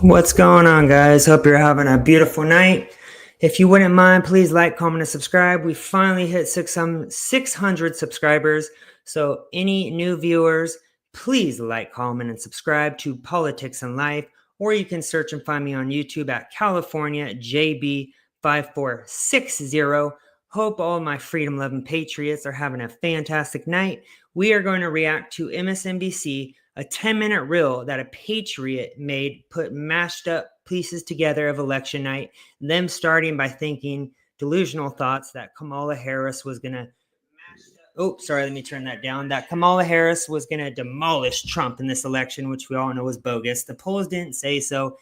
What's going on, guys? Hope you're having a beautiful night. If you wouldn't mind, please like, comment, and subscribe. We finally hit 600 subscribers. So any new viewers, please like, comment, and subscribe to Politics and Life, or you can search and find me on YouTube at California JB5460. Hope all my freedom-loving patriots are having a fantastic night. We are going to react to Msnbc, a 10-minute reel that a patriot made, put mashed up pieces together of election night, them starting by thinking delusional thoughts that Kamala Harris was going to let me turn that down. That Kamala Harris was going to demolish Trump in this election, which we all know was bogus. The polls didn't say so.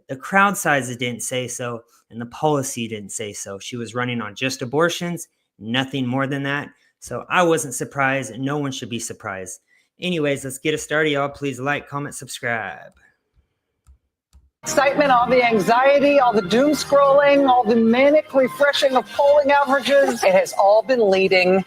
The crowd sizes didn't say so. And the policy didn't say so. She was running on just abortions, nothing more than that. So I wasn't surprised, and no one should be surprised. Anyways, let's get it started, y'all. Please like, comment, subscribe. Excitement, all the anxiety, all the doom scrolling, all the manic refreshing of polling averages. It has all been leading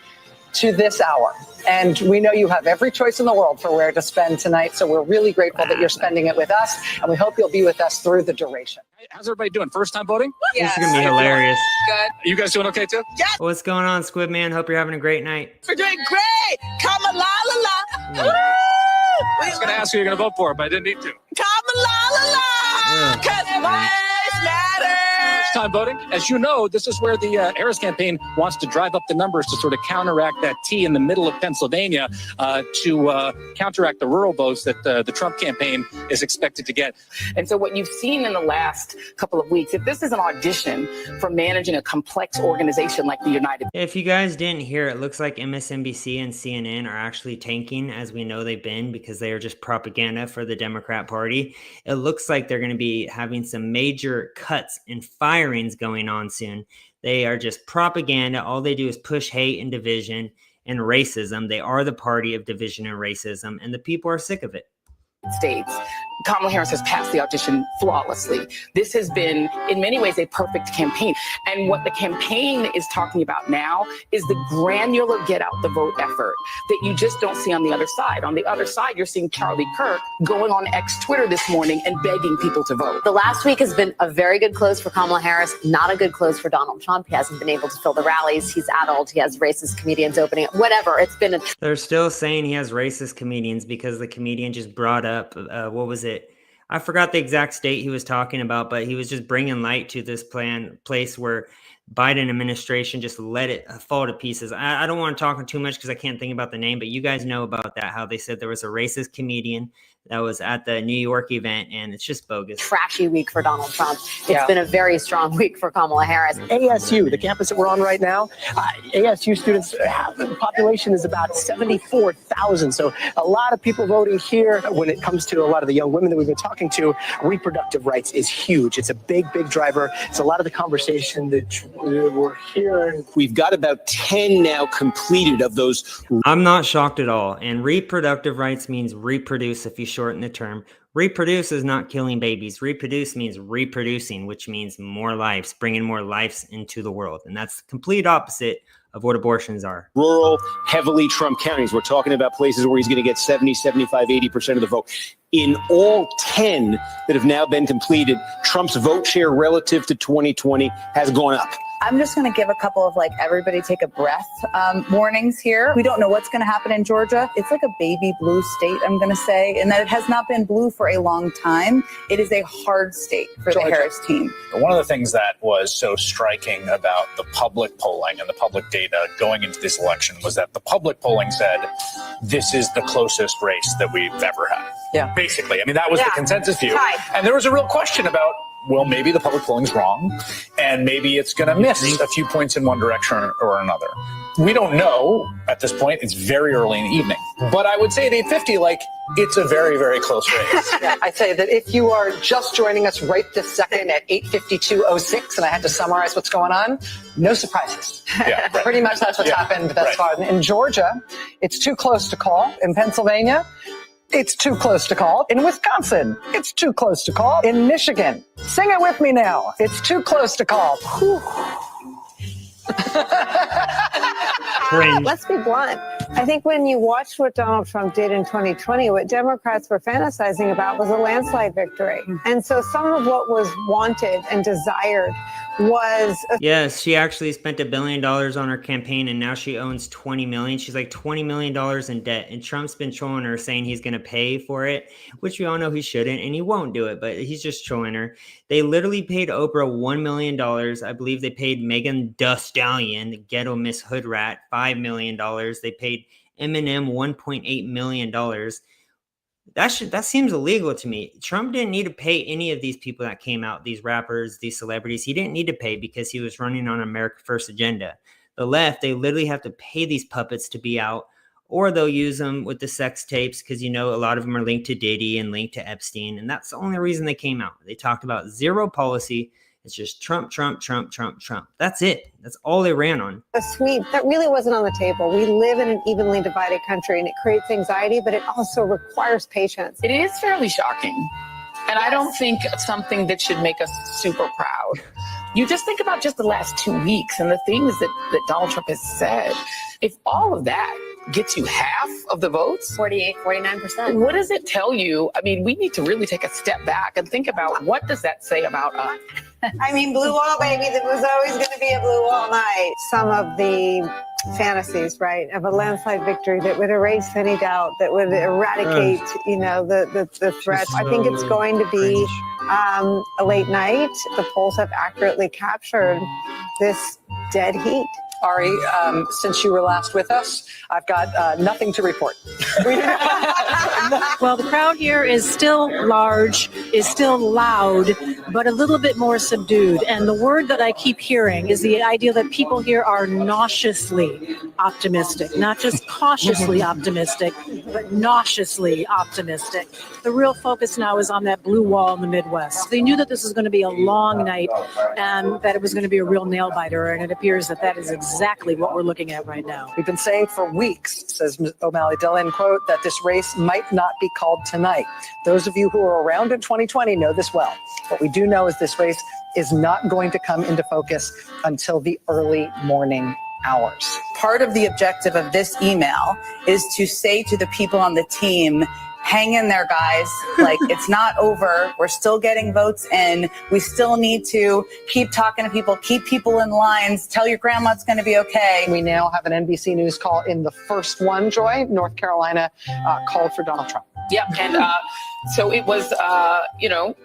to this hour. And we know you have every choice in the world for where to spend tonight. So we're really grateful that you're spending it with us. And we hope you'll be with us through the duration. How's everybody doing? First time voting? Yes. This is going to be hilarious. Good. You guys doing okay too? Yes. What's going on, Squid Man? Hope you're having a great night. We're doing great. Kamala la la. I was going to ask who you're going to vote for, but I didn't need to. Kamala la la. Because lives matter. First time voting. As you know, this is where the Harris campaign wants to drive up the numbers to sort of counteract that T in the middle of Pennsylvania, to counteract the rural votes that the Trump campaign is expected to get. And so what you've seen in the last couple of weeks, if this is an audition for managing a complex organization like the United. If you guys didn't hear, it looks like MSNBC and CNN are actually tanking, as we know they've been, because they are just propaganda for the Democrat Party. It looks like they're going to be having some major cuts and firings going on soon. They are just propaganda. All they do is push hate and division and racism. They are the party of division and racism, and the people are sick of it. States. Kamala Harris has passed the audition flawlessly. This has been, in many ways, a perfect campaign. And what the campaign is talking about now is the granular get out the vote effort that you just don't see on the other side. On the other side, you're seeing Charlie Kirk going on X Twitter this morning and begging people to vote. The last week has been a very good close for Kamala Harris, not a good close for Donald Trump. He hasn't been able to fill the rallies. He's addled. He has racist comedians opening it. Whatever. It's been a... They're still saying he has racist comedians because the comedian just brought up, what was it? I forgot the exact state he was talking about, but he was just bringing light to this place where Biden administration just let it fall to pieces. I don't want to talk too much because I can't think about the name, but you guys know about that, how they said there was a racist comedian that was at the New York event, and it's just bogus. Trashy week for Donald Trump. It's been a very strong week for Kamala Harris. ASU, the campus that we're on right now, ASU students, the population is about 74,000. So a lot of people voting here. When it comes to a lot of the young women that we've been talking to, reproductive rights is huge. It's a big driver. It's a lot of the conversation that we're hearing. We've got about 10 now completed of those. I'm not shocked at all. And reproductive rights means reproduce if you shorten the term. Reproduce is not killing babies. Reproduce means reproducing, which means more lives, bringing more lives into the world. And that's the complete opposite of what abortions are. Rural, heavily Trump counties. We're talking about places where he's going to get 70, 75, 80% of the vote. In all 10 that have now been completed, Trump's vote share relative to 2020 has gone up. I'm just going to give a couple of everybody take a breath warnings here. We don't know what's going to happen in Georgia. It's like a baby blue state, I'm going to say, and that it has not been blue for a long time. It is a hard state for the Harris team. One of the things that was so striking about the public polling and the public data going into this election was that the public polling said this is the closest race that we've ever had. Yeah. Basically. I mean, that was the consensus view. And there was a real question about, well, maybe the public polling's wrong, and maybe it's going to miss a few points in one direction or another. We don't know at this point. It's very early in the evening. But I would say at 8:50, it's a very, very close race. I'd say that if you are just joining us right this second at 8:52:06, and I had to summarize what's going on, no surprises. Yeah, right. Pretty much that's what's happened thus far. In Georgia, it's too close to call. In Pennsylvania, it's too close to call. In Wisconsin, it's too close to call. In Michigan, sing it with me now. It's too close to call. Let's be blunt. I think when you watched what Donald Trump did in 2020, what Democrats were fantasizing about was a landslide victory. And so some of what was wanted and desired was... Yes, she actually spent $1 billion on her campaign, and now she owns $20 million. She's like $20 million in debt, and Trump's been trolling her, saying he's going to pay for it, which we all know he shouldn't, and he won't do it, but he's just trolling her. They literally paid Oprah $1 million. I believe they paid Megan Thee Stallion, the ghetto Miss Hood Rat, $5 million. They paid Eminem $1.8 million. That seems illegal to me. Trump didn't need to pay any of these people that came out, these rappers, these celebrities. He didn't need to pay because he was running on America First agenda. The left, they literally have to pay these puppets to be out, or they'll use them with the sex tapes because, you know, a lot of them are linked to Diddy and linked to Epstein. And that's the only reason they came out. They talked about zero policy. It's just Trump, Trump, Trump, Trump, Trump. That's it. That's all they ran on. A sweep that really wasn't on the table. We live in an evenly divided country, and it creates anxiety, but it also requires patience. It is fairly shocking. And I don't think something that should make us super proud. You just think about just the last 2 weeks and the things that Donald Trump has said. If all of that gets you half of the votes, 48, 49%. What does it tell you? I mean, we need to really take a step back and think about, what does that say about us? I mean, blue wall, baby, there was always going to be a blue wall night. Some of the fantasies, right, of a landslide victory that would erase any doubt, that would eradicate, you know, the threat. I think it's going to be a late night. The polls have accurately captured this dead heat. Ari, since you were last with us, I've got nothing to report. Well, the crowd here is still large, is still loud, but a little bit more subdued. And the word that I keep hearing is the idea that people here are nauseously optimistic, not just cautiously optimistic, but nauseously optimistic. The real focus now is on that blue wall in the Midwest. They knew that this was going to be a long night and that it was going to be a real nail biter, and it appears that that is exactly what we're looking at right now. We've been saying for weeks, says O'Malley Dillon, quote, that this race might not be called tonight. Those of you who were around in 2020 know this well. What we do know is this race is not going to come into focus until the early morning hours. Part of the objective of this email is to say to the people on the team, hang in there, guys. Like, it's not over. We're still getting votes in. We still need to keep talking to people, keep people in lines, tell your grandma it's going to be okay. We now have an NBC News call in the first one, Joy. North Carolina called for Donald Trump. Yep. And so it was, you know.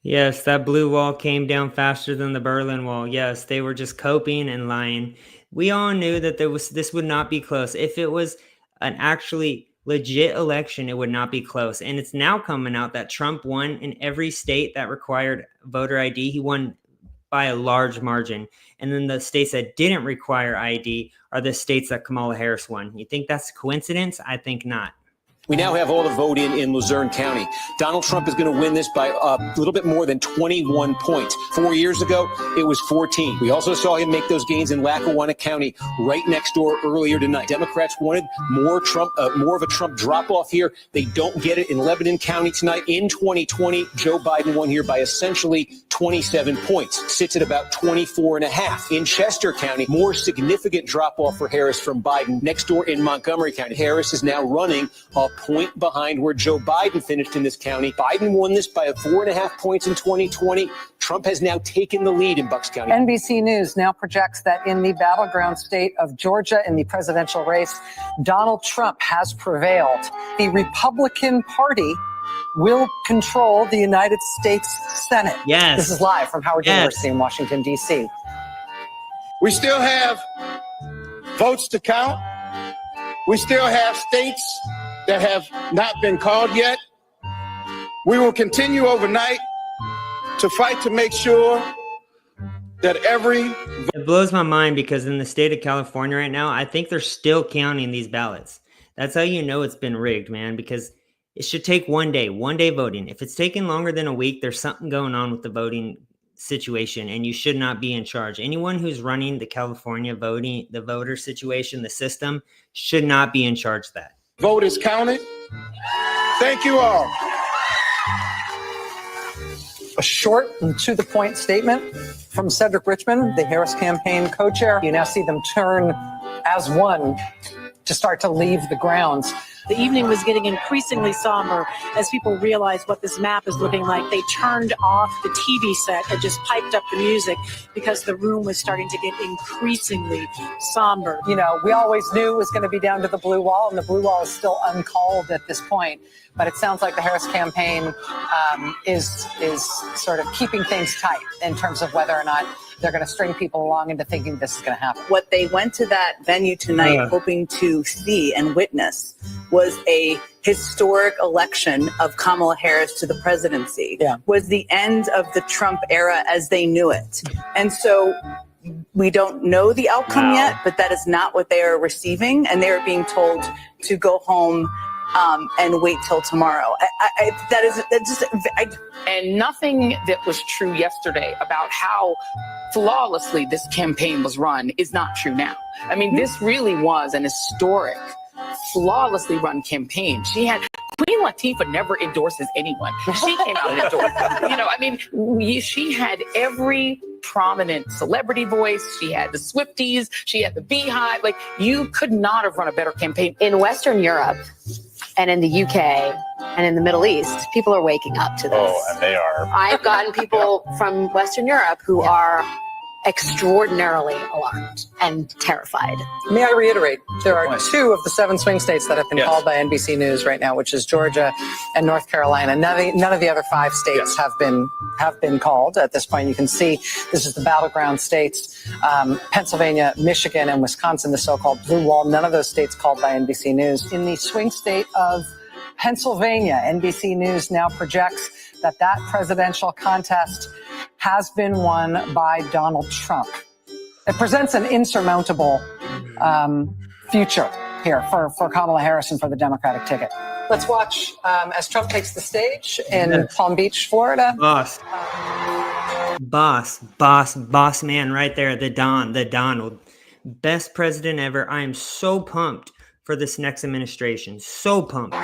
Yes, that blue wall came down faster than the Berlin Wall. Yes, they were just coping and lying. We all knew that this would not be close. If it was an actually legit election, it would not be close. And it's now coming out that Trump won in every state that required voter ID. He won by a large margin. And then the states that didn't require ID are the states that Kamala Harris won. You think that's a coincidence? I think not. We now have all the vote in Luzerne County. Donald Trump is going to win this by a little bit more than 21 points. 4 years ago, it was 14. We also saw him make those gains in Lackawanna County right next door earlier tonight. Democrats wanted more of a Trump drop-off here. They don't get it in Lebanon County tonight. In 2020, Joe Biden won here by essentially 27 points, sits at about 24.5. In Chester County, more significant drop-off for Harris from Biden. Next door in Montgomery County, Harris is now running a point behind where Joe Biden finished in this county. Biden won this by 4.5 points in 2020. Trump has now taken the lead in Bucks County. NBC News now projects that in the battleground state of Georgia in the presidential race, Donald Trump has prevailed. The Republican Party will control the United States Senate. Yes. This is live from Howard University in Washington, D.C. We still have votes to count. We still have states that have not been called yet. We will continue overnight to fight to make sure that It blows my mind because in the state of California right now, I think they're still counting these ballots. That's how you know it's been rigged, man, because it should take one day voting. If it's taking longer than a week, there's something going on with the voting situation, and you should not be in charge. Anyone who's running the California voting, the voter situation, the system, should not be in charge of that. Vote is counted. Thank you all. A short and to-the-point statement from Cedric Richmond, the Harris campaign co-chair. You now see them turn as one to start to leave the grounds. The evening was getting increasingly somber as people realized what this map is looking like. They turned off the TV set and just piped up the music because the room was starting to get increasingly somber. You know, we always knew it was going to be down to the blue wall, and the blue wall is still uncalled at this point. But it sounds like the Harris campaign is sort of keeping things tight in terms of whether or not they're going to string people along into thinking this is going to happen. What they went to that venue tonight hoping to see and witness was a historic election of Kamala Harris to the presidency. Was the end of the Trump era as they knew it. And so we don't know the outcome yet, but that is not what they are receiving. And they are being told to go home and wait till tomorrow. And nothing that was true yesterday about how flawlessly this campaign was run is not true now. I mean, this really was an historic, flawlessly run campaign. Queen Latifah never endorses anyone. She came out and endorsed. She had every prominent celebrity voice. She had the Swifties. She had the Beehive. Like, you could not have run a better campaign. In Western Europe and in the UK and in the Middle East, people are waking up to this. Oh, and they are. I've gotten people from Western Europe who are extraordinarily alarmed and terrified. May I reiterate, there are 2 of the 7 swing states that have been called by NBC News right now, which is Georgia and North Carolina. None of the other 5 states have been called at this point. You can see this is the battleground states, Pennsylvania, Michigan, and Wisconsin, the so-called blue wall. None of those states called by NBC News. In the swing state of Pennsylvania, NBC News now projects that presidential contest has been won by Donald Trump. It presents an insurmountable future here for Kamala Harris and for the Democratic ticket. Let's watch as Trump takes the stage in Palm Beach, Florida. Boss man right there, the Donald. Best president ever. I am so pumped for this next administration. So pumped.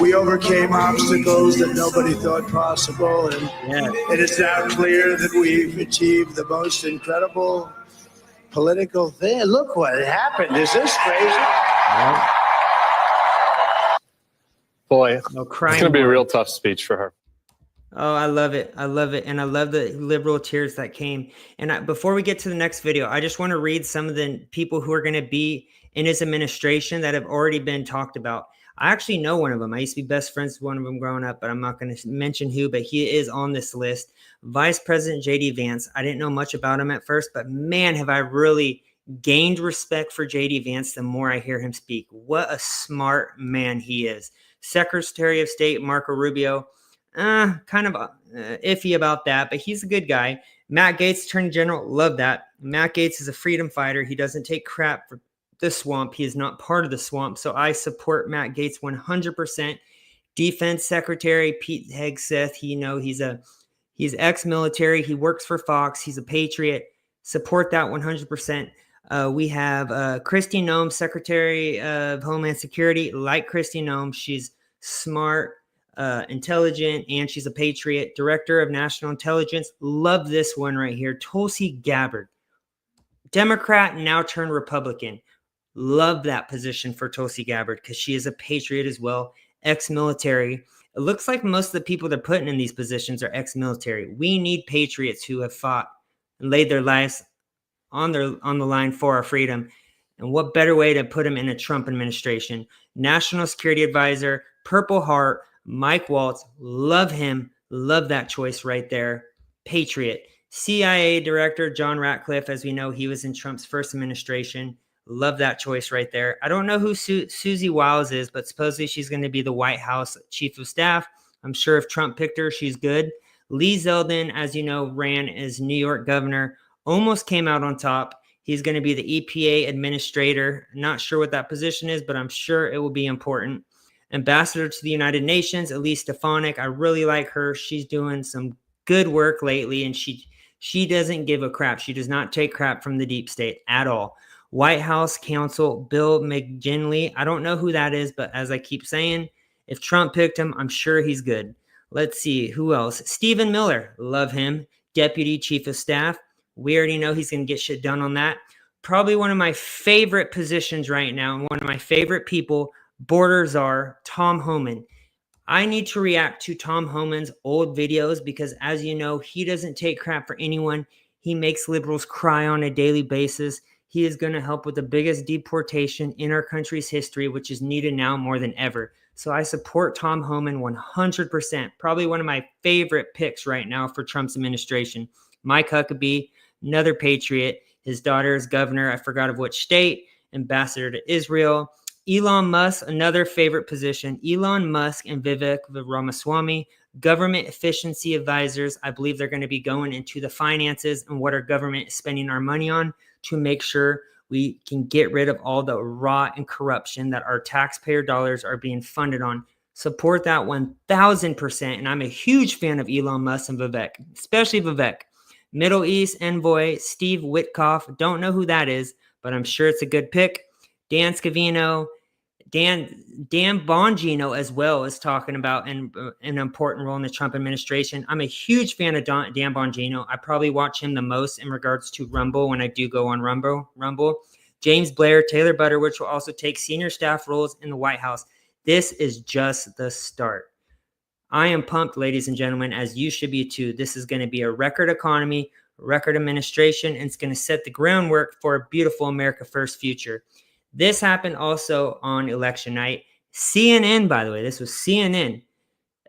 We overcame obstacles that nobody thought possible, and it is now clear that we've achieved the most incredible political thing. Look what happened. Is this crazy? Boy, it's going to be a real tough speech for her. Oh, I love it. I love it. And I love the liberal tears that came. And before we get to the next video, I just want to read some of the people who are going to be in his administration that have already been talked about. I actually know one of them. I used to be best friends with one of them growing up, but I'm not going to mention who, but he is on this list. Vice President J.D. Vance. I didn't know much about him at first, but man, have I really gained respect for J.D. Vance the more I hear him speak. What a smart man he is. Secretary of State Marco Rubio. Kind of iffy about that, but he's a good guy. Matt Gaetz, Attorney General. Love that. Matt Gaetz is a freedom fighter. He doesn't take crap for the swamp. He is not part of the swamp. So I support Matt Gaetz 100%. Defense Secretary Pete Hegseth. He's ex-military. He works for Fox. He's a patriot. Support that 100%. We have Kristi Noem, Secretary of Homeland Security. Like Kristi Noem, she's smart, intelligent, and she's a patriot. Director of National Intelligence. Love this one right here. Tulsi Gabbard. Democrat, now turned Republican. Love that position for Tulsi Gabbard because she is a patriot as well, ex-military. It looks like most of the people they're putting in these positions are ex-military. We need patriots who have fought and laid their lives on the line for our freedom. And what better way to put them in a Trump administration? National Security Advisor, Purple Heart, Mike Waltz. Love him. Love that choice right there. Patriot. CIA Director John Ratcliffe. As we know, he was in Trump's first administration. Love that choice right there. I don't know who Susie Wiles is, but supposedly she's going to be the White House Chief of Staff. I'm sure if Trump picked her, she's good. Lee Zeldin, as you know, ran as New York governor. Almost came out on top. He's going to be the EPA administrator. Not sure what that position is, but I'm sure it will be important. Ambassador to the United Nations, Elise Stefanik. I really like her. She's doing some good work lately, and she doesn't give a crap. She does not take crap from the deep state at all. White House counsel Bill McGinley. I don't know who that is, but as I keep saying, if Trump picked him, I'm sure he's good. Let's see. Who else? Stephen Miller. Love him. Deputy Chief of Staff. We already know he's going to get shit done on that. Probably one of my favorite positions right now, and one of my favorite people, border czar Tom Homan. I need to react to Tom Homan's old videos because, as you know, he doesn't take crap for anyone. He makes liberals cry on a daily basis. He is going to help with the biggest deportation in our country's history, which is needed now more than ever. So I support Tom Homan 100%. Probably one of my favorite picks right now for Trump's administration. Mike Huckabee, another patriot. His daughter is governor, I forgot of which state, ambassador to Israel. Elon Musk, another favorite position. Elon Musk and Vivek Ramaswamy, government efficiency advisors. I believe they're going to be going into the finances and what our government is spending our money on to make sure we can get rid of all the rot and corruption that our taxpayer dollars are being funded on. Support that 1,000%. And I'm a huge fan of Elon Musk and Vivek, especially Vivek. Middle East envoy Steve Witkoff. Don't know who that is, but I'm sure it's a good pick. Dan Scavino, Dan Bongino as well is talking about an important role in the Trump administration. I'm a huge fan of Dan Bongino. I probably watch him the most in regards to Rumble when I do go on Rumble. James Blair, Taylor Butterwich will also take senior staff roles in the White House. This is just the start. I am pumped, ladies and gentlemen, as you should be too. This is going to be a record economy, record administration, and it's going to set the groundwork for a beautiful America First future. This happened also on election night. CNN, by the way, this was CNN.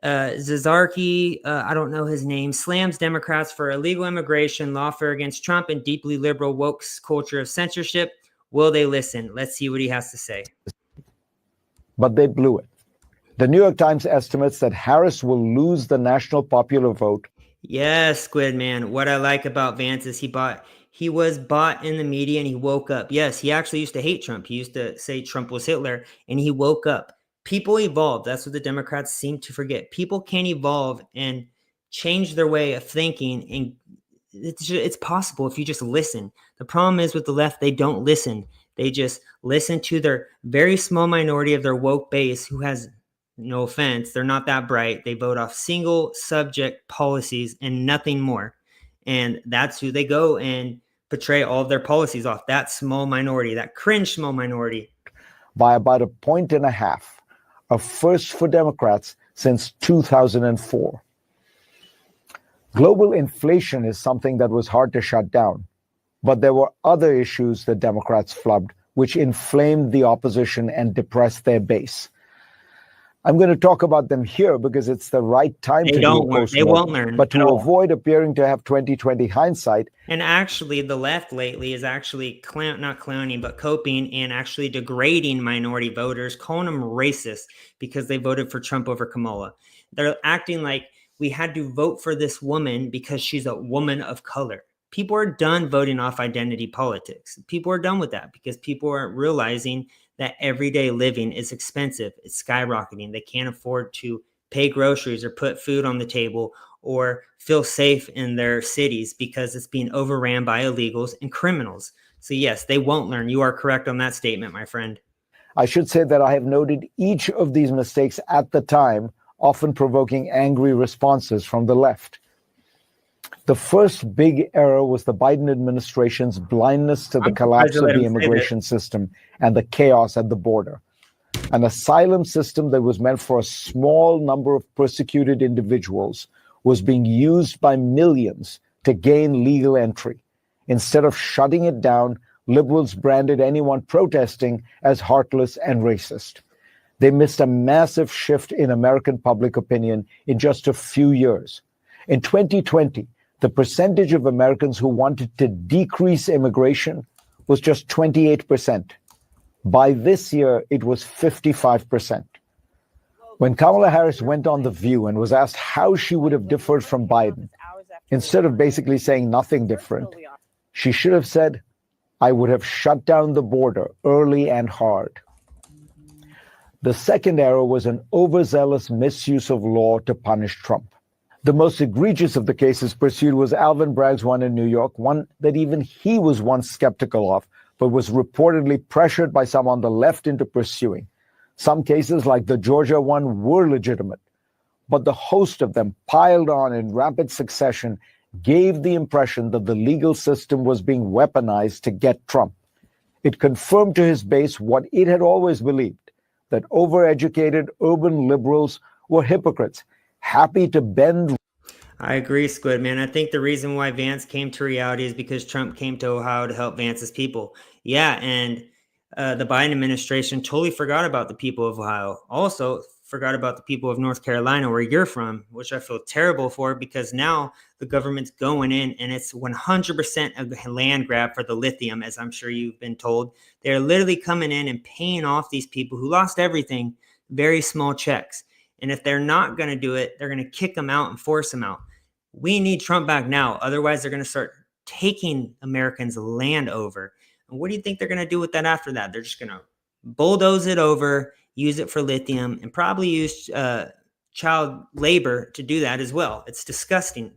Zazarki, I don't know his name, slams Democrats for illegal immigration, lawfare against Trump, and deeply liberal woke culture of censorship. Will they listen? Let's see what he has to say. But they blew it. The New York Times estimates that Harris will lose the national popular vote. Yes, Squid Man. What I like about Vance is he was bought in the media and he woke up. Yes, he actually used to hate Trump. He used to say Trump was Hitler, and he woke up. People evolve. That's what the Democrats seem to forget. People can evolve and change their way of thinking, and it's possible if you just listen. The problem is with the left, they don't listen. They just listen to their very small minority of their woke base who has, no offense, they're not that bright. They vote off single subject policies and nothing more. And that's who they go and portray all of their policies off. That small minority, that cringe small minority. By about 1.5 points, a first for Democrats since 2004. Global inflation is something that was hard to shut down, but there were other issues the Democrats flubbed, which inflamed the opposition and depressed their base. I'm going to talk about them here because it's the right time to do a postmortem. They won't learn. But to avoid appearing to have 20/20 hindsight. And actually, the left lately is actually not clowning, but coping and actually degrading minority voters, calling them racist because they voted for Trump over Kamala. They're acting like we had to vote for this woman because she's a woman of color. People are done voting off identity politics. People are done with that because people are realizing that everyday living is expensive. It's skyrocketing. They can't afford to pay groceries or put food on the table or feel safe in their cities because it's being overran by illegals and criminals. So yes, they won't learn. You are correct on that statement, my friend. I should say that I have noted each of these mistakes at the time, often provoking angry responses from the left. The first big error was the Biden administration's blindness to the collapse of the immigration system and the chaos at the border. An asylum system that was meant for a small number of persecuted individuals was being used by millions to gain legal entry. Instead of shutting it down, liberals branded anyone protesting as heartless and racist. They missed a massive shift in American public opinion in just a few years. In 2020, the percentage of Americans who wanted to decrease immigration was just 28%. By this year, it was 55%. When Kamala Harris went on The View and was asked how she would have differed from Biden, instead of basically saying nothing different, she should have said, "I would have shut down the border early and hard." The second error was an overzealous misuse of law to punish Trump. The most egregious of the cases pursued was Alvin Bragg's one in New York, one that even he was once skeptical of, but was reportedly pressured by some on the left into pursuing. Some cases, like the Georgia one, were legitimate, but the host of them piled on in rapid succession gave the impression that the legal system was being weaponized to get Trump. It confirmed to his base what it had always believed, that overeducated urban liberals were hypocrites, happy to bend. I agree, Squid, man. I think the reason why Vance came to reality is because Trump came to Ohio to help Vance's people. Yeah, and the Biden administration totally forgot about the people of Ohio. Also forgot about the people of North Carolina, where you're from, which I feel terrible for, because now the government's going in and it's 100% a land grab for the lithium, as I'm sure you've been told. They're literally coming in and paying off these people who lost everything, very small checks. And if they're not going to do it, they're going to kick them out and force them out. We need Trump back now. Otherwise, they're going to start taking Americans' land over. And what do you think they're going to do with that after that? They're just going to bulldoze it over, use it for lithium, and probably use child labor to do that as well. It's disgusting.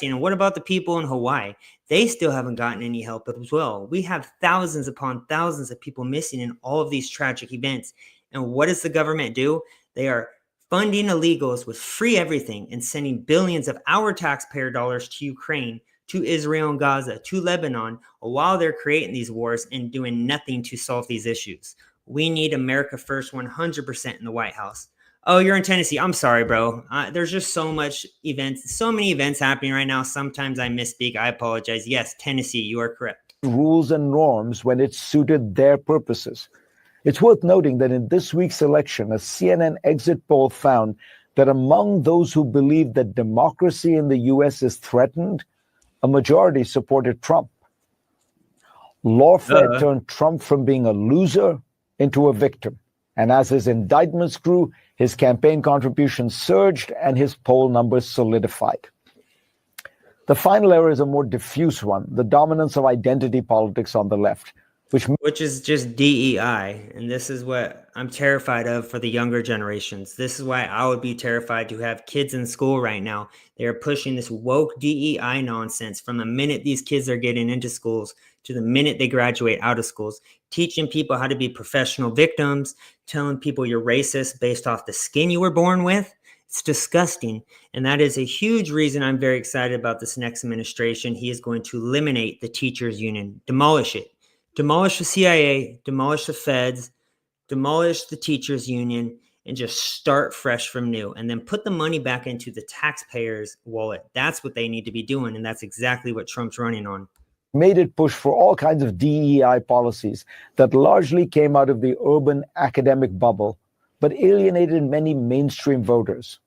And what about the people in Hawaii? They still haven't gotten any help as well. We have thousands upon thousands of people missing in all of these tragic events. And what does the government do? They are funding illegals with free everything and sending billions of our taxpayer dollars to Ukraine, to Israel and Gaza, to Lebanon, while they're creating these wars and doing nothing to solve these issues. We need America first 100% in the White House. Oh, you're in Tennessee. I'm sorry, bro. There's just so many events happening right now. Sometimes I misspeak. I apologize. Yes, Tennessee, you are correct. Rules and norms when it suited their purposes. It's worth noting that in this week's election, a CNN exit poll found that among those who believe that democracy in the U.S. is threatened, a majority supported Trump. Lawfare turned Trump from being a loser into a victim. And as his indictments grew, his campaign contributions surged and his poll numbers solidified. The final error is a more diffuse one, the dominance of identity politics on the left, which is just DEI. And this is what I'm terrified of for the younger generations. This is why I would be terrified to have kids in school right now. They are pushing this woke DEI nonsense from the minute these kids are getting into schools to the minute they graduate out of schools, teaching people how to be professional victims, telling people you're racist based off the skin you were born with. It's disgusting. And that is a huge reason I'm very excited about this next administration. He is going to eliminate the teachers union, demolish it. Demolish the CIA, demolish the feds, demolish the teachers union, and just start fresh from new. And then put the money back into the taxpayers' wallet. That's what they need to be doing. And that's exactly what Trump's running on. Made it push for all kinds of DEI policies that largely came out of the urban academic bubble, but alienated many mainstream voters.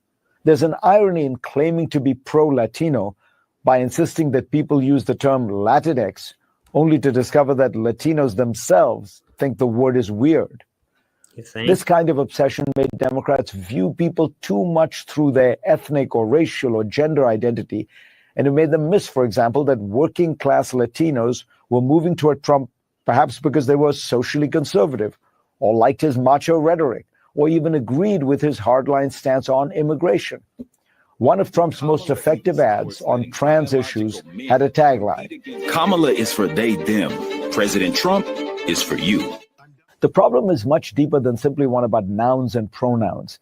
There's an irony in claiming to be pro-Latino by insisting that people use the term Latinx, only to discover that Latinos themselves think the word is weird. This kind of obsession made Democrats view people too much through their ethnic or racial or gender identity, and it made them miss, for example, that working-class Latinos were moving toward Trump perhaps because they were socially conservative, or liked his macho rhetoric, or even agreed with his hardline stance on immigration. One of Trump's most effective ads on trans issues had a tagline: Kamala is for they, them. President Trump is for you. The problem is much deeper than simply one about nouns and pronouns.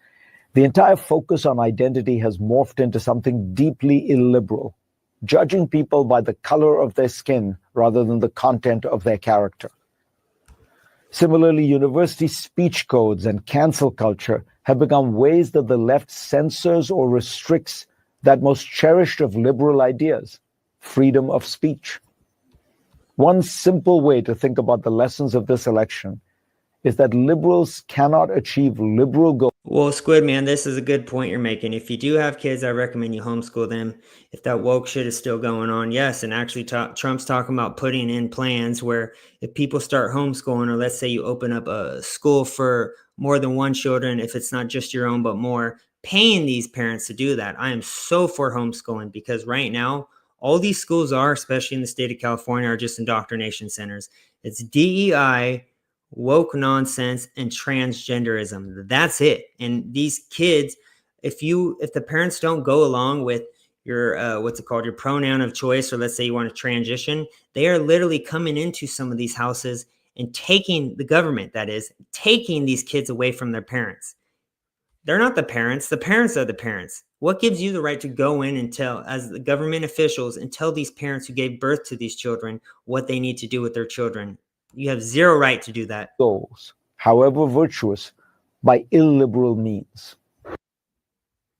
The entire focus on identity has morphed into something deeply illiberal, judging people by the color of their skin rather than the content of their character. Similarly, university speech codes and cancel culture have become ways that the left censors or restricts that most cherished of liberal ideas, freedom of speech. One simple way to think about the lessons of this election is that liberals cannot achieve liberal goals. Well, Squid Man, this is a good point you're making. If you do have kids, I recommend you homeschool them. If that woke shit is still going on, yes. And actually, Trump's talking about putting in plans where if people start homeschooling, or let's say you open up a school for more than one children, if it's not just your own, but more, paying these parents to do that. I am so for homeschooling, because right now, all these schools are, especially in the state of California, are just indoctrination centers. It's DEI, woke nonsense, and transgenderism. That's it. And these kids, if the parents don't go along with your your pronoun of choice, or let's say you want to transition, they are literally coming into some of these houses and taking the government, that is, taking these kids away from their parents. They're not the parents. The parents are the parents. What gives you the right to go in and tell, as the government officials, and tell these parents who gave birth to these children what they need to do with their children? You have zero right to do that. Goals, however virtuous, by illiberal means.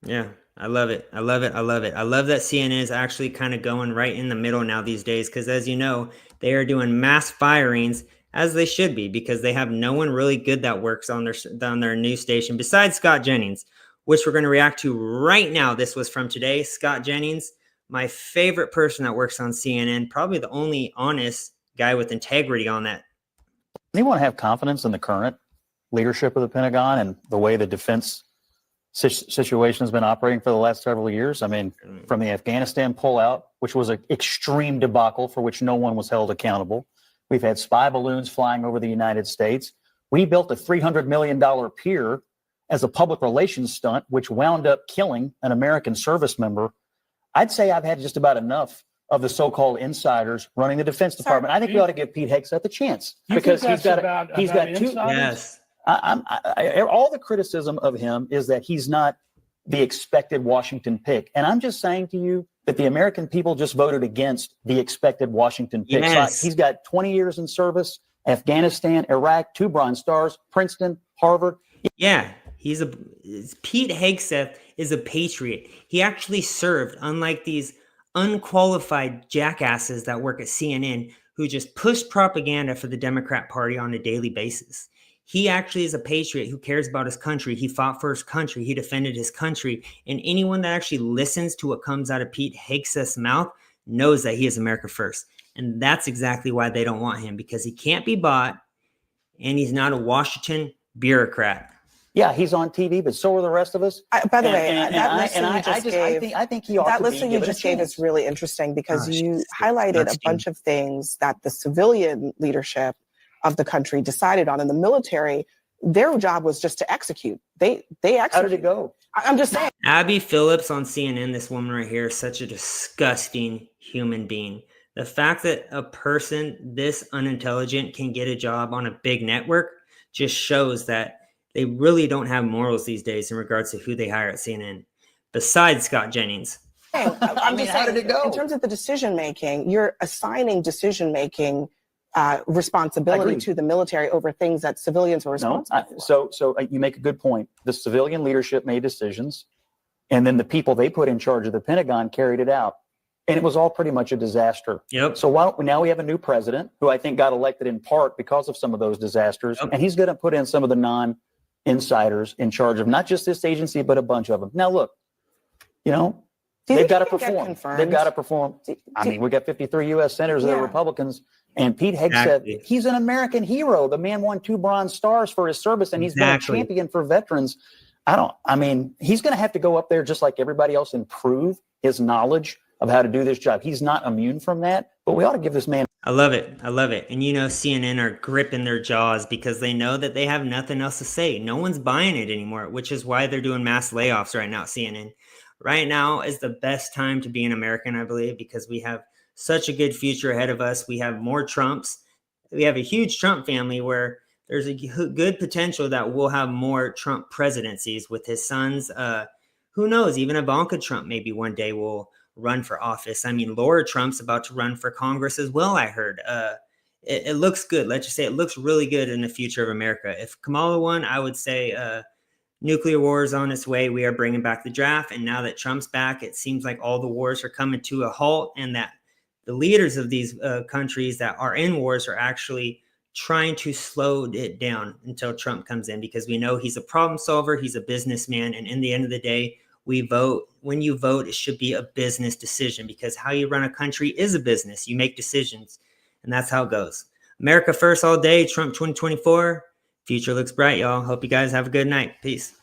Yeah, I love it. I love it. I love it. I love that CNN is actually kind of going right in the middle now these days, because as you know, they are doing mass firings, as they should be, because they have no one really good that works on their news station besides Scott Jennings, which we're going to react to right now. This was from today. Scott Jennings, my favorite person that works on CNN, probably the only honest guy with integrity on that. Anyone have confidence in the current leadership of the Pentagon and the way the defense situation has been operating for the last several years? I mean, from the Afghanistan pullout, which was an extreme debacle for which no one was held accountable. We've had spy balloons flying over the United States. We built a $300 million pier as a public relations stunt, which wound up killing an American service member. I'd say I've had just about enough of the so-called insiders running the Defense Department. I think we ought to give Pete Hegseth a chance, because he's got two. Yes. All the criticism of him is that he's not the expected Washington pick. And I'm just saying to you that the American people just voted against the expected Washington pick. Yes. So he's got 20 years in service, Afghanistan, Iraq, 2 Bronze Stars, Princeton, Harvard. Yeah, Pete Hegseth is a patriot. He actually served, unlike these unqualified jackasses that work at CNN who just push propaganda for the Democrat Party on a daily basis. He actually is a patriot who cares about his country. He fought for his country. He defended his country. And anyone that actually listens to what comes out of Pete Hegseth's mouth knows that he is America first. And that's exactly why they don't want him, because he can't be bought and he's not a Washington bureaucrat. Yeah, he's on TV, but so are the rest of us. By the way, I think he ought that to list be you just gave is really interesting, because you highlighted a bunch of things that the civilian leadership of the country decided on. In the military, their job was just to execute. They execute. How did it go? I'm just saying. Abby Phillips on CNN, this woman right here, is such a disgusting human being. The fact that a person this unintelligent can get a job on a big network just shows that they really don't have morals these days in regards to who they hire at CNN, besides Scott Jennings. I'm just saying, in terms of the decision making, you're assigning decision making responsibility to the military over things that civilians were responsible for. So you make a good point. The civilian leadership made decisions, and then the people they put in charge of the Pentagon carried it out. And it was all pretty much a disaster. Yep. So now we have a new president who I think got elected in part because of some of those disasters. Yep. And he's going to put in some of the non-insiders in charge of not just this agency, but a bunch of them. Now, look, they've got to perform. They've got to perform. I mean, we got 53 U.S. senators that are Republicans. And Pete Hegseth, he's an American hero. The man won 2 Bronze Stars for his service, and he's been a champion for veterans. He's going to have to go up there just like everybody else and prove his knowledge of how to do this job. He's not immune from that, but we ought to give this man. I love it. I love it. And CNN are gripping their jaws because they know that they have nothing else to say. No one's buying it anymore, which is why they're doing mass layoffs right now at CNN. Right now is the best time to be an American, I believe, because we have such a good future ahead of us. We have more Trumps. We have a huge Trump family where there's a good potential that we'll have more Trump presidencies with his sons. Who knows? Even Ivanka Trump maybe one day will run for office. I mean, Laura Trump's about to run for Congress as well, I heard. It looks good. Let's just say it looks really good in the future of America. If Kamala won, I would say nuclear war is on its way. We are bringing back the draft. And now that Trump's back, it seems like all the wars are coming to a halt, and that the leaders of these countries that are in wars are actually trying to slow it down until Trump comes in, because we know he's a problem solver. He's a businessman. And in the end of the day, we vote. When you vote, it should be a business decision, because how you run a country is a business. You make decisions, and that's how it goes. America first all day. Trump 2024. Future looks bright, y'all. Hope you guys have a good night. Peace.